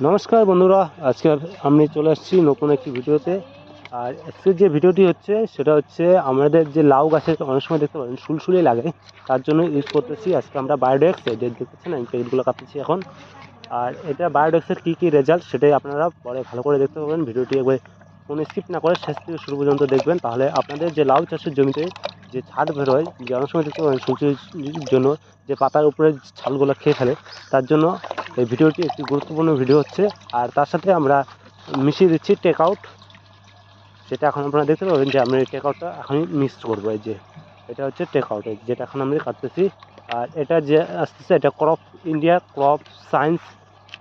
নমস্কার বন্ধুরা, আজকে আমি চলে আসছি নতুন একটি ভিডিওতে। আর আজকের যে ভিডিওটি হচ্ছে সেটা হচ্ছে আমাদের যে লাউ গাছে অনেক সময় দেখতে পারেন সুলসুলি লাগে, তার জন্য ইউজ করতেছি আজকে আমরা বায়োডেক্স। এই যে দেখতেছেন আমি প্যাকেটগুলো কাটতেছি এখন। আর এটা বায়োডেক্সের কী কী রেজাল্ট সেটাই আপনারা পরে ভালো করে দেখতে পাবেন। ভিডিওটি একবার কোনো স্কিপ না করে শেষ থেকে শুরু পর্যন্ত দেখবেন, তাহলে আপনাদের যে লাউ চাষের জমিতে যে ছাদ বেরোয়, যে অনেক সময় দেখতে পাবেন সুলসুলির জন্য যে পাতার উপরে ছালগুলো খেয়ে ফেলে, তার জন্য এই ভিডিওটি একটি গুরুত্বপূর্ণ ভিডিও হচ্ছে। আর তার সাথে আমরা মিশিয়ে দিচ্ছি টেক আউট, যেটা এখন আপনারা দেখতে পাবেন যে আমরা এই টেক আউটটা এখনই মিক্সড করবো। এই যে এটা হচ্ছে টেক আউট, যেটা এখন আমি কাটতেছি। আর এটা যে আসতেছে এটা crop India crop science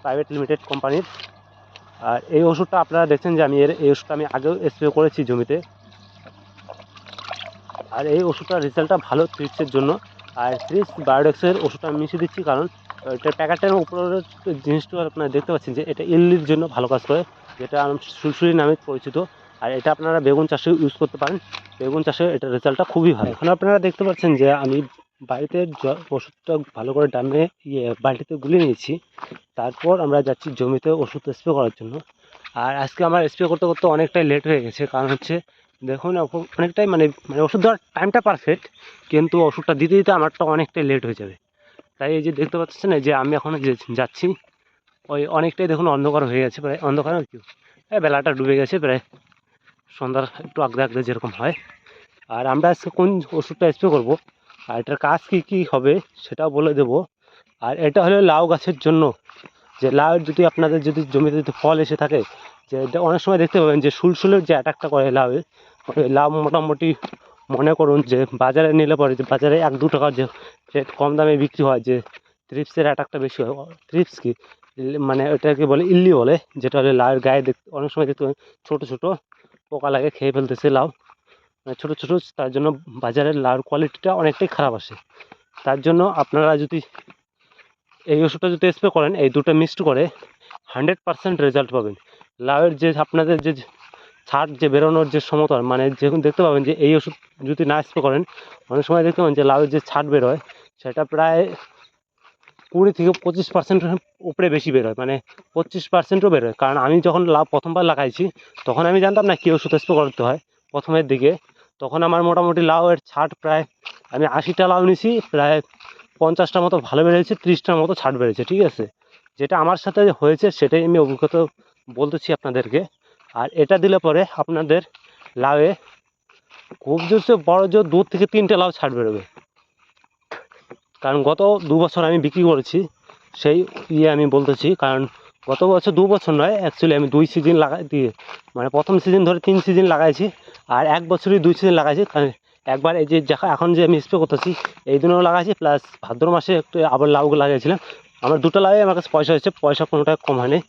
private limited কোম্পানির। আর এই ওষুধটা আপনারা দেখছেন যে আমি এই ওষুধটা আমি আগেও স্প্রে করেছি জমিতে। আর এই ওষুধটার রেজাল্টটা ভালো থ্রিপসের জন্য। আর থ্রিপস বায়োডেক্সের ওষুধটা আমি মিশিয়ে দিচ্ছি, কারণ এটার প্যাকেটের উপরের জিনিসটা আপনারা দেখতে পাচ্ছেন যে এটা ইল্লির জন্য ভালো কাজ করে, যেটা সুলসুলি নামে পরিচিত। আর এটা আপনারা বেগুন চাষে ইউজ করতে পারেন, বেগুন চাষে এটার রেজাল্টটা খুবই ভালো। এখন আপনারা দেখতে পাচ্ছেন যে আমি বাড়িতে ওষুধটা ভালো করে ডামে বালতিতে গুলিয়ে নিয়েছি। তারপর আমরা যাচ্ছি জমিতে ওষুধ স্প্রে করার জন্য। আর আজকে আমার স্প্রে করতে করতে অনেকটাই লেট হয়ে গেছে, কারণ হচ্ছে দেখুন অনেকটাই মানে মানে ওষুধ দেওয়ার টাইমটা পারফেক্ট, কিন্তু ওষুধটা দিতে দিতে আমারটা অনেকটাই লেট হয়ে যাবে। তাই এই যে দেখতে পাচ্ছেন যে আমি এখন যে যাচ্ছি, ওই অনেকটাই দেখুন অন্ধকার হয়ে গেছে, প্রায় অন্ধকার আর কি, বেলাটা ডুবে গেছে প্রায়, সন্ধ্যার একটু আগদে আগদে যেরকম হয়। আর আমরা আজকে কোন ওষুধটা স্প্রে করবো আর এটার কাজ কী কী হবে সেটাও বলে দেবো। আর এটা হলো লাউ গাছের জন্য, যে লাউ যদি আপনাদের যদি জমিতে যদি ফল এসে থাকে, যে অনেক সময় দেখতে পাবেন যে সুলসুলের যে অ্যাটাকটা করে লাউয়ে, লাউ মোটামুটি মনে করুন যে বাজারে নিলে পরে যে বাজারে 1-2 টাকার যে রেট কম দামে বিক্রি হয়, যে থ্রিপসের অ্যাটাকটা বেশি হয়। থ্রিপস কি মানে ওটাকে বলে ইল্লি বলে, যেটা হলে লাউয়ের গায়ে দেখতে অনেক সময় দেখতে পাবেন ছোটো ছোটো পোকা লাগে খেয়ে ফেলতেছে লাউ, মানে ছোটো ছোটো। তার জন্য বাজারের লাউর কোয়ালিটিটা অনেকটাই খারাপ আসে। তার জন্য আপনারা যদি এই ওষুধটা যদি স্প্রে করেন, এই দুটো মিক্সড করে 100% রেজাল্ট পাবেন। লাউয়ের যে আপনাদের যে ছাদ যে বেরোনোর যে সমতা, মানে যখন দেখতে পাবেন যে এই ওষুধ যদি না স্প্রে করেন, অনেক সময় দেখতে পাবেন যে লাউয়ের যে ছাদ বেরোয় সেটা প্রায় 20-25% উপরে বেশি বেরোয়, মানে 25%ও বেরোয়। কারণ আমি যখন লাউ প্রথমবার লাগাইছি তখন আমি জানতাম না কী ওষুধ স্প্রে করতে হয় প্রথমের দিকে। তখন আমার মোটামুটি লাউয়ের ছাদ প্রায়, আমি 80টা লাউ নিয়েছি, প্রায় 50টার মতো ভালো বেড়েছে, 30টার মতো ছাদ বেড়েছে, ঠিক আছে। যেটা আমার সাথে হয়েছে সেটাই আমি অভিজ্ঞতা বলতেছি আপনাদেরকে। আর এটা দিলে পরে আপনাদের লাউয়ে খুব জোরসে বড় জোর 2 থেকে 3টে লাউ ছাদ বেরোবে। কারণ গত 2 বছর আমি বিক্রি করেছি, সেই আমি বলতেছি। কারণ গত বছর 2 বছর নয়, অ্যাকচুয়ালি আমি 2 সিজন লাগাই দিয়ে, মানে প্রথম সিজন ধরে 3 সিজন লাগাইছি, আর 1 বছরই 2 সিজন লাগাইছি। কারণ একবার এই যে এখন যে আমি স্প্রে করতেছি এই দিনেও লাগাইছি, প্লাস ভাদ্র মাসে একটু আবার লাউ লাগিয়েছিলাম। আমার দুটো লাউয়ে আমার কাছে পয়সা হয়েছে, পয়সা কোনোটা কম হয়নি।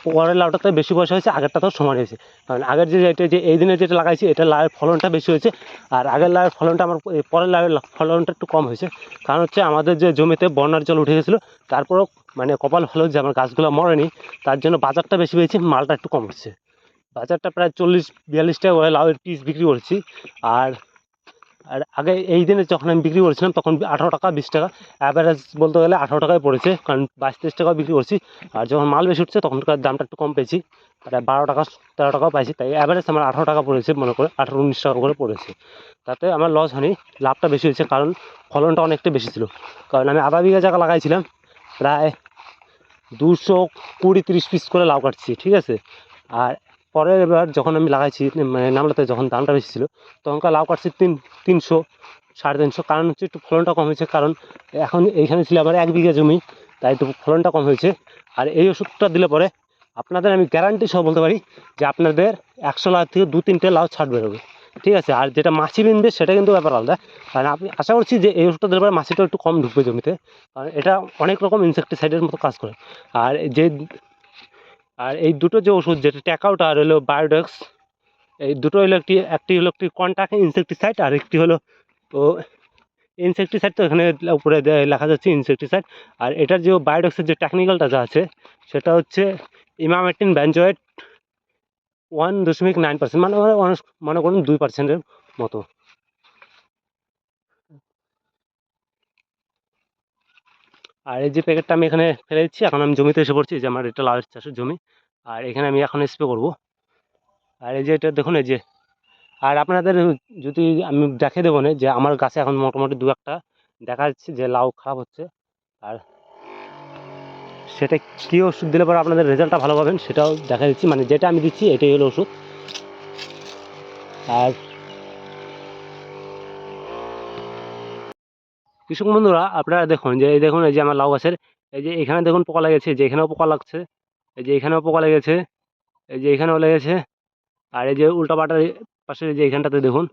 পরের লাউটাতে বেশি পয়সা হয়েছে, আগেরটাতেও সমান হয়েছে। কারণ আগের যে এই দিনে যেটা লাগাইছি এটা লাউয়ের ফলনটা বেশি হয়েছে, আর আগের লাউয়ের ফলনটা আমার পরের লাউয়ের ফলনটা একটু কম হয়েছে। কারণ হচ্ছে আমাদের যে জমিতে বন্যার জল উঠে গেছিলো, তারপরেও মানে কপাল ভালো যে আমার গাছগুলো মরেনি, তার জন্য বাজারটা বেশি পেয়েছি, মালটা একটু কম হচ্ছে। বাজারটা প্রায় 40-42 টাকা করে লাউয়ের পিস বিক্রি করছি। আর আর আগে এই দিনে যখন আমি বিক্রি করেছিলাম তখন 18 টাকা 20 টাকা, অ্যাভারেজ বলতে গেলে 18 টাকায় পড়েছে, কারণ 22-23 টাকাও বিক্রি করছি। আর যখন মাল বেশি উঠছে তখনকার দামটা একটু কম পেয়েছি, প্রায় 12 টাকা 13 টাকাও পাইছি। তাই অ্যাভারেজ আমার 18 টাকা পড়েছে, মনে করে 18-19 টাকা করে পড়েছে। তাতে আমার লস হয়নি, লাভটা বেশি হয়েছে, কারণ ফলনটা অনেকটা বেশি ছিল। কারণ আমি আধা বিঘা জায়গা লাগাইছিলাম, প্রায় 220-30 পিস করে লাউ কাটছি, ঠিক আছে। আর পরের এবার যখন আমি লাগাইছি মানে নামলাতে যখন দামটা বেশি ছিল, তখনকার লাউ কাটছি 300-350, কারণ হচ্ছে একটু ফলনটা কম হয়েছে। কারণ এখন এইখানে ছিল আমার 1 বিঘা জমি, তাই একটু ফলনটা কম হয়েছে। আর এই ওষুধটা দিলে পরে আপনাদের আমি গ্যারান্টি সহ বলতে পারি যে আপনাদের 100 লাউ থেকে 2-3টে লাউ ছাড় বেরোবে, ঠিক আছে। আর যেটা মাছি বিনবে সেটা কিন্তু ব্যাপার আলাদা। কারণ আপনি আশা করছি যে এই ওষুধটা দিলে পরে মাছিটা একটু কম ঢুকবে জমিতে, কারণ এটা অনেক রকম ইনসেকটিসাইডের মতো কাজ করে। আর আর এই দুটো যে ওষুধ, যেটা ট্যাকাউট আর হলো বায়োডেক্স, এই দুটো হলো একটি হলো একটি কন্টাক্ট ইনসেকটিসাইড, আর একটি হলো ও ইনসেকটিসাইড। তো এখানে উপরে লেখা যাচ্ছে ইনসেকটিসাইড। আর এটার যে বায়োডেক্সের যে টেকনিক্যালটা যা আছে সেটা হচ্ছে ইমামেটিন বেঞ্জয়েট 1.9%, মানে মনে করুন 2%-এর মতো। আর এই যে প্যাকেটটা আমি এখানে ফেলে দিচ্ছি। এখন আমি জমিতে এসে পড়ছি, যে আমার এটা লাউ চাষের জমি। আর এখানে আমি এখন স্প্রে করব। আর এই যে এটা দেখুন, এই যে, আর আপনাদের যদি আমি দেখে দেবো না, যে আমার গাছে এখন মোটামুটি দু একটা দেখা যাচ্ছে যে লাউ খারাপ হচ্ছে। আর সেটা কী ওষুধ দিলে পরে আপনাদের রেজাল্টটা ভালো পাবেন সেটাও দেখা দিচ্ছি, মানে যেটা আমি দিচ্ছি এটাই হলো ওষুধ। আর কৃষক বন্ধুরা, আপনারা দেখুন যে এই দেখুন, এই যে আমার লাউ গাছের এই যে এখানে দেখুন পোকা লেগেছে, যে এখানেও পোকা লাগছে, এই যে এখানেও পোকা লেগেছে, এই যে এখানেও লেগেছে। আর এই যে উল্টা পাটার পাশে যে এখানটাতে দেখুন,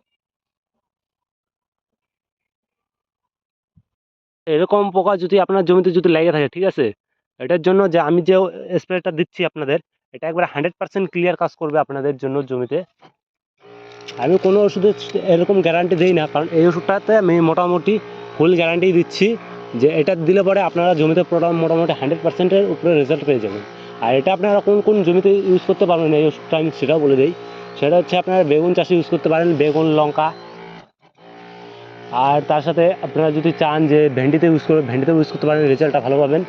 এরকম পোকা যদি আপনার জমিতে যদি লেগে থাকে, ঠিক আছে, এটার জন্য যে আমি যে স্প্রেটা দিচ্ছি আপনাদের, এটা একবার 100% ক্লিয়ার কাজ করবে আপনাদের জন্য জমিতে। আমি কোনো ওষুধের এরকম গ্যারান্টি দিই না, কারণ এই ওষুধটাতে আমি মোটামুটি ফুল গ্যারান্টি দিচ্ছি যে এটা দিলে পরে আপনারা জমিতে মোটামুটি 100%-এর উপরে রেজাল্ট পেয়ে যাবেন। আর এটা আপনারা কোন কোন জমিতে ইউজ করতে পারবেন এই ওষুধটা আমি সেটাও বলে দিই। সেটা হচ্ছে আপনারা বেগুন চাষে ইউজ করতে পারেন, বেগুন, লঙ্কা। আর তার সাথে আপনারা যদি চান যে ভেন্ডিতে ইউজ করবেন, ভেন্ডিতে ইউজ করতে পারেন, রেজাল্টটা ভালো পাবেন।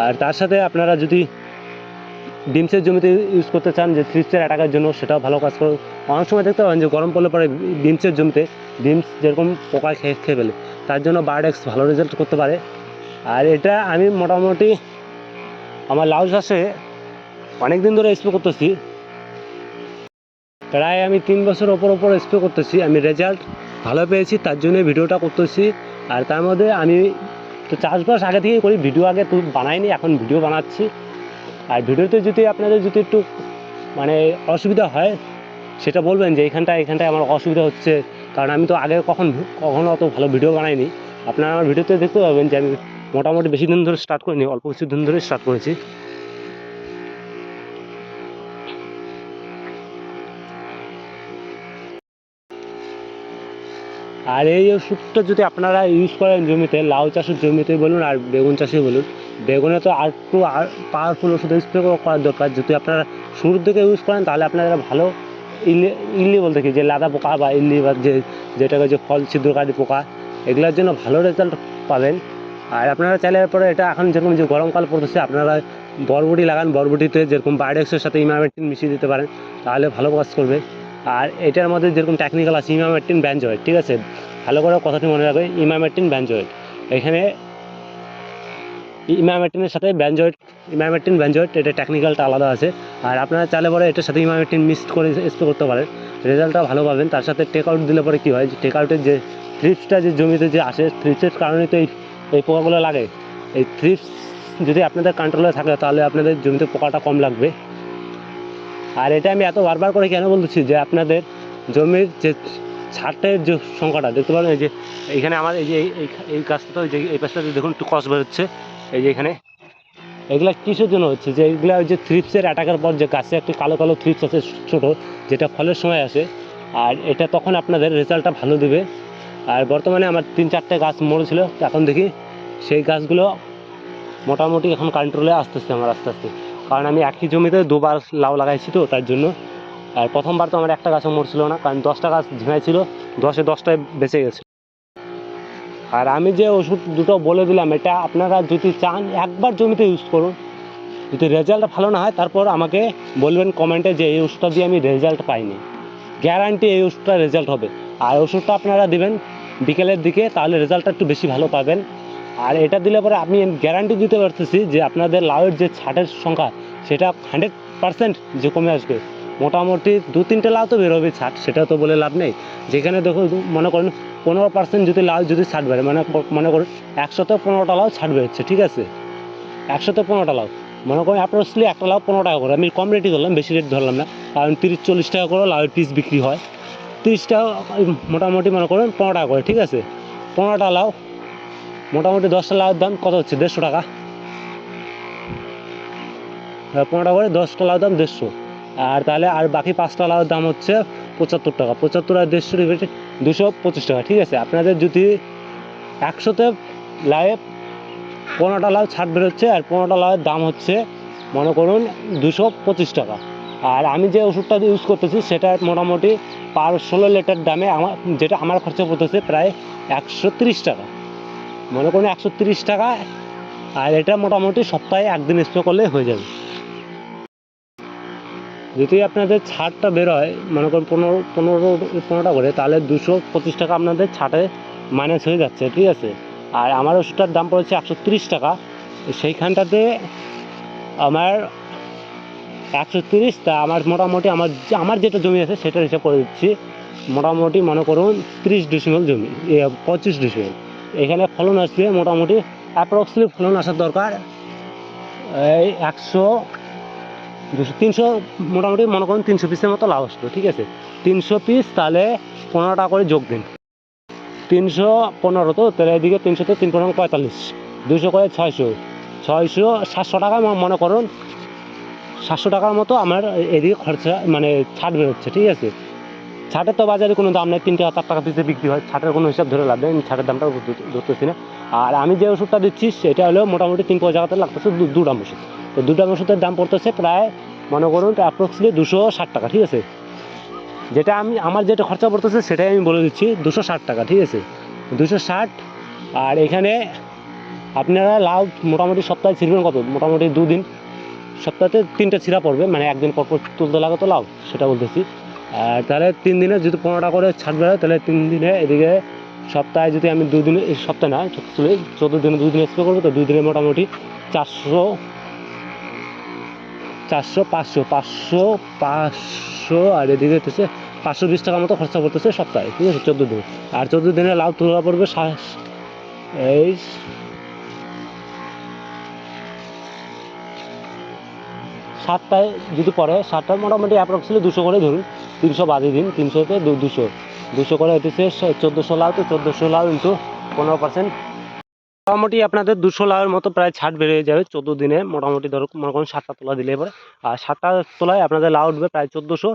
আর তার সাথে আপনারা যদি ডিমসের জমিতে ইউজ করতে চান, যে থ্রিপসের অ্যাটাকের জন্য, সেটাও ভালো কাজ করে। অনেক সময় দেখতে পাবেন যে গরম পড়লে পরে ডিমসের জমিতে ডিমস যেরকম পোকা খেয়ে ফেলে, তার জন্য বায়োডেক্স ভালো রেজাল্ট করতে পারে। আর এটা আমি মোটামুটি আমার লাউ চাষে অনেক দিন ধরে স্প্রে করতেছি, প্রায় আমি 3 বছর ওপর স্প্রে করতেছি। আমি রেজাল্ট ভালো পেয়েছি, তার জন্য ভিডিওটা করতেছি। আর তার মধ্যে আমি তো চাষবাস আগে থেকেই করি, ভিডিও আগে তো বানাইনি, এখন ভিডিও বানাচ্ছি। আর ভিডিওতে যদি আপনাদের যদি একটু মানে অসুবিধা হয়, সেটা বলবেন যে এখানটায় আমার অসুবিধা হচ্ছে, কারণ আমি তো আগে কখনো অত ভালো ভিডিও বানাইনি। আপনারা আমার ভিডিওতে দেখতে পাবেন যে আমি মোটামুটি বেশি দিন ধরে স্টার্ট করিনি, অল্প কিছু দিন ধরে স্টার্ট করেছি। আর এই ওষুধটা যদি আপনারা ইউজ করেন জমিতে, লাউ চাষের জমিতে বলুন আর বেগুন চাষে বলুন, বেগুনে তো আর একটু পাওয়ারফুল ওষুধ স্প্রে করার দরকার। যদি আপনারা শুরুর দিকে ইউজ করেন, তাহলে আপনারা ভালো ইল্লি বলতে কি, যে লাদা পোকা বা ইল্লি বা যেটাকে যে ফল ছিদ্রকারী পোকা, এগুলোর জন্য ভালো রেজাল্ট পাবেন। আর আপনারা চাইলে পরে এটা এখন যেরকম যে গরমকাল পড়তেছে, আপনারা বরবটি লাগান, বরবটিতে যেরকম বায়োডেক্সের সাথে ইমামেকটিন মিশিয়ে দিতে পারেন, তাহলে ভালো কাজ করবে। আর এটার মধ্যে যেরকম টেকনিক্যাল আছে ইমামেকটিন বেনজয়েড, ঠিক আছে, ভালো করে কথাটি মনে রাখবে, ইমামেকটিন বেনজয়েড। এখানে ইমামেকটিনের সাথে ইমামেকটিন বেনজয়েড, এটা টেকনিক্যালটা আলাদা আছে। আর আপনারা চাইলে পরে এটার সাথে ইমামেকটিন মিক্সড করে স্প্রে করতে পারেন, রেজাল্টটা ভালো পাবেন। তার সাথে টেক আউট দিলে পরে কী হয়, যে টেক আউটের যে থ্রিপসটা যে জমিতে যে আসে, থ্রিপসের কারণে তো এই পোকাগুলো লাগে। এই থ্রিপস যদি আপনাদের কন্ট্রোলে থাকে, তাহলে আপনাদের জমিতে পোকাটা কম লাগবে। আর এটা আমি এত বারবার করে কেন বলতেছি, যে আপনাদের জমির যে ছাটের যে সংখ্যাটা দেখতে পারেন, এই যে এইখানে আমার এই যে এই গাছটা, যে এই পাশটাতে দেখুন একটু কস বেরোচ্ছে, এই যে এখানে, এগুলা কিসের জন্য হচ্ছে, যে এগুলা ওই যে থ্রিপসের অ্যাটাকের পর যে গাছে একটু কালো কালো থ্রিপস আছে ছোটো, যেটা ফলের সময় আসে, আর এটা তখন আপনাদের রেজাল্টটা ভালো দেবে। আর বর্তমানে আমার 3-4টে গাছ মরেছিল, এখন দেখি সেই গাছগুলো মোটামুটি এখন কন্ট্রোলে আসতেছে আমার আস্তে আস্তে, কারণ আমি একই জমিতে দুবার লাউ লাগাইছি তো, তার জন্য। আর প্রথমবার তো আমার একটা গাছও মরছিল না, কারণ 10টা গাছ ঝিমাইছিল, 10-10টায় বেঁচে গেছে। আর আমি যে ওষুধ দুটো বলে দিলাম, এটা আপনারা যদি চান একবার জমিতে ইউজ করুন, যদি রেজাল্ট ভালো না হয় তারপর আমাকে বলবেন কমেন্টে যে এই ওষুধটা দিয়ে আমি রেজাল্ট পাইনি। গ্যারান্টি এই ওষুধটা রেজাল্ট হবে। আর ওষুধটা আপনারা দিবেন বিকেলের দিকে, তাহলে রেজাল্টটা একটু বেশি ভালো পাবেন। আর এটা দিলে পরে আমি গ্যারান্টি দিতে পারতেছি যে আপনাদের লাউয়ের যে ছাটের সংখ্যা, সেটা 100% যে কমে আসবে। মোটামুটি 2-3টে লাউ তো বেরোবে ছাট, সেটা তো বলে লাভ নেই। যেখানে দেখুন মনে করেন 15% যদি লাউ যদি ছাট বেরোয়, মনে করুন 100তে 15টা লাউ ছাট বেরোচ্ছে, ঠিক আছে, 100তে 15টা লাউ, মনে করেন অ্যাপ্রক্সলি একটা লাউ 15 টাকা করে, আমি কম রেটই ধরলাম, বেশি রেট ধরলাম না, কারণ 30-40 টাকা করে লাউয়ের পিস বিক্রি হয়। 30 টাকা মোটামুটি মনে করেন 15 টাকা করে, ঠিক আছে, 15টা লাউ, মোটামুটি 10টা লাউয়ের দাম কত হচ্ছে, 150 টাকা। 15 টাকা করে 10টা লাউয়ের দাম 150। আর তাহলে আর বাকি 5টা লাউয়ের দাম হচ্ছে 75 টাকা। 75 আর 150 ডিভাইডেড 225 টাকা, ঠিক আছে। আপনাদের যদি 100তে লাউয়ে 15টা লাউ ছাট বেরোচ্ছে, আর 15টা লাউয়ের দাম হচ্ছে মনে করুন 225 টাকা। আর আমি যে ওষুধটা ইউজ করতেছি, সেটা মোটামুটি পার 16 লিটার দামে যেটা আমার খরচা পড়তেছে প্রায় 130 টাকা। মনে করুন 130 টাকা। আর এটা মোটামুটি সপ্তাহে একদিন স্প্রে করলে হয়ে যাবে। যদি আপনাদের ছাড়টা বেরোয় মনে করুন 15টা করে, তাহলে 225 টাকা আপনাদের ছাড়ে মাইনাস হয়ে যাচ্ছে, ঠিক আছে। আর আমার ওষুধটার দাম পড়েছে 130 টাকা। সেইখানটাতে আমার 130, তা আমার মোটামুটি আমার যেটা জমি আছে সেটা হিসাব করে দিচ্ছি। মোটামুটি মনে করুন 30 ডিসিমেল জমি, 25 ডিসিমেল। এখানে ফলন আসবে মোটামুটি অ্যাপ্রক্সিমেট ফলন আসার দরকার এই 100 200 300, মোটামুটি মনে করুন 300 পিসের মতো লাউ আসতো, ঠিক আছে। 300 পিস, তাহলে 15 টাকা করে যোগ দিন। 315, তো তাহলে এদিকে 300তে 3 15 45, 200 করে 600, 700 টাকা মনে করুন। 700 টাকার মতো আমার এদিকে খরচা মানে ছাড় বেরোচ্ছে, ঠিক আছে। ছাটের তো বাজারে কোনো দাম নেই, 3 টাকা 4 টাকা পিসে বিক্রি হয়, ছাটের কোনো হিসাব ধরে লাভ নেই, ছাটের দামটা ধরতেছি না। আর আমি যে ওষুধটা দিচ্ছি সেটা হলো মোটামুটি 3 জায়গাতে লাগতেছে 2 গ্রাম ওষুধ। তো 2 গ্রাম ওষুধের দাম পড়তেছে প্রায় মনে করুন অ্যাপ্রক্সিমেটলি 260 টাকা, ঠিক আছে। যেটা আমার যেটা খরচা পড়তেছে সেটাই আমি বলে দিচ্ছি, 260 টাকা, ঠিক আছে, 260। আর এখানে আপনারা লাউ মোটামুটি সপ্তাহে ছিঁড়বেন কত, মোটামুটি 2 দিন, সপ্তাহে 3টা ছিঁড়া পড়বে, মানে একদিন পর তুলতে লাগে তো লাউ, সেটা বলতেছি। আর তাহলে 3 দিনে যদি 15টা করে ছাড় বেরোয়, তাহলে 3 দিনে এদিকে সপ্তাহে যদি আমি 2 দিনে, সপ্তাহে না 14 দিনে 2 দিন স্প্রে করবো, তো 2 দিনে মোটামুটি 400 500 আর এদিকে হচ্ছে 520 টাকার মতো খরচা পড়তেছে সপ্তাহে, ঠিক আছে, 14 দিনে। আর 14 দিনে লাউ তোলা পড়বে এই 7টায় যদি পড়ে, 7টায় মোটামুটি অ্যাপ্রক্সিমেটলি 200 করে ধরুন, 300 বাদে দিন, 300তে 200 করে হইতেছে 1400 লাউ। তো 1400 লাউ ইন্টু 15%, মোটামুটি আপনাদের 200 লাউয়ের মতো প্রায় ছাড় বেরিয়ে যাবে 14 দিনে। মোটামুটি ধরো মনে করুন 7টা তোলা দিলে এবার, আর 7টা তোলায় আপনাদের লাউ উঠবে প্রায় 1400।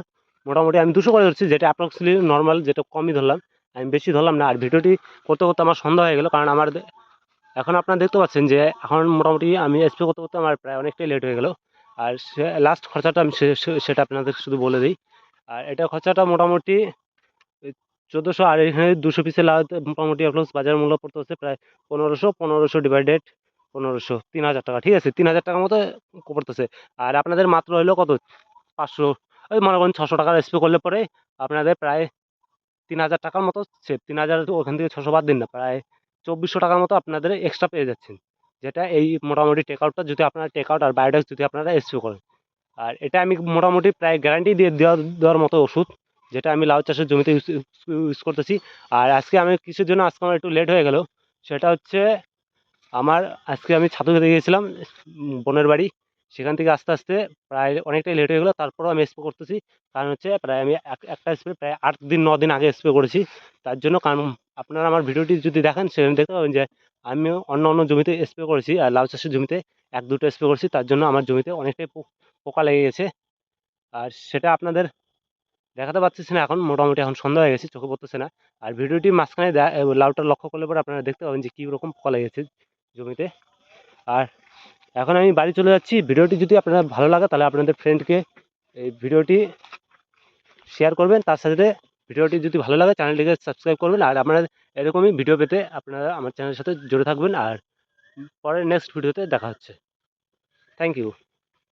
মোটামুটি আমি 200 করে ধরছি, যেটা অ্যাপ্রক্সিমেটলি নর্মাল, যেটা কমই ধরলাম, আমি বেশি ধরলাম না। আর ভিডিওটি করতে করতে আমার সন্ধ্যা হয়ে গেল, কারণ আমার এখন আপনারা দেখতে পাচ্ছেন যে এখন মোটামুটি আমি স্প্রে করতে করতে আমার প্রায় অনেকটাই লেট হয়ে গেল। আর লাস্ট খরচাটা আমি সেটা আপনাদের শুধু বলে দিই। আর এটা খরচাটা মোটামুটি 1400, আর এখানে 200 পিসে লাগাতে মোটামুটি অ্যাপ্রক্স বাজার মূল্য পড়তে হচ্ছে প্রায় 1500 ডিভাইডেড 1500, 3000 টাকা, ঠিক আছে, 3000 টাকার মতো পড়তেছে। আর আপনাদের মাত্র হইলো কত, 500, ওই মনে করেন 600 টাকার স্প্রে করলে পরে আপনাদের প্রায় 3000 টাকার মতো সেভ। 3000, ওখান থেকে 600 বাদ দিন না, প্রায় 2400 টাকার মতো আপনাদের এক্সট্রা পেয়ে যাচ্ছেন। যেটা এই মোটামুটি টেকআউটটা যদি আপনারা টেকআউট আর বায়োডেক্স যদি আপনারা স্প্রে করেন। আর এটা আমি মোটামুটি প্রায় গ্যারান্টি দিয়ে দেওয়ার মতো ওষুধ, যেটা আমি লাউ চাষের জমিতে ইউজ করতেছি। আর আজকে আমি কিসের জন্য আজকে আমার একটু লেট হয়ে গেল, সেটা হচ্ছে আমার আজকে আমি ছাতু খেতে গিয়েছিলাম বোনের বাড়ি, সেখান থেকে আস্তে আস্তে প্রায় অনেকটাই লেট হয়ে গেলো। তারপরেও আমি স্প্রে করতেছি, কারণ হচ্ছে প্রায় আমি একটা স্প্রে প্রায় 8 দিন 9 দিন আগে স্প্রে করেছি। তার জন্য, কারণ আপনারা আমার ভিডিওটি যদি দেখেন সেখানে দেখতে পাবেন যে আমি অন্য জমিতে স্প্রে করেছি, আর লাউ চাষের জমিতে 1-2টো স্প্রে করেছি। তার জন্য আমার জমিতে অনেকটাই পোকা লেগে গেছে। আর সেটা আপনাদের দেখাতে পারতেছি না এখন, মোটামুটি এখন সন্ধ্যা হয়ে গেছে, চোখে পড়তেছে না। আর ভিডিওটি মাঝখানে লাউটা লক্ষ্য করলে পরে আপনারা দেখতে পাবেন যে কী রকম পোকা লেগেছে জমিতে। আর এখন আমি বাড়ি চলে যাচ্ছি। ভিডিওটি যদি আপনার ভালো লাগে তাহলে আপনাদের ফ্রেন্ডকে এই ভিডিওটি শেয়ার করবেন, তার সাথে ভিডিওটি যদি ভালো লাগে চ্যানেলটিকে সাবস্ক্রাইব করবেন। আর আপনারা এরকমই ভিডিও পেতে আপনারা আমার চ্যানেলের সাথে জুড়ে থাকবেন। আর পরের নেক্সট ভিডিওতে দেখা হচ্ছে। Thank you.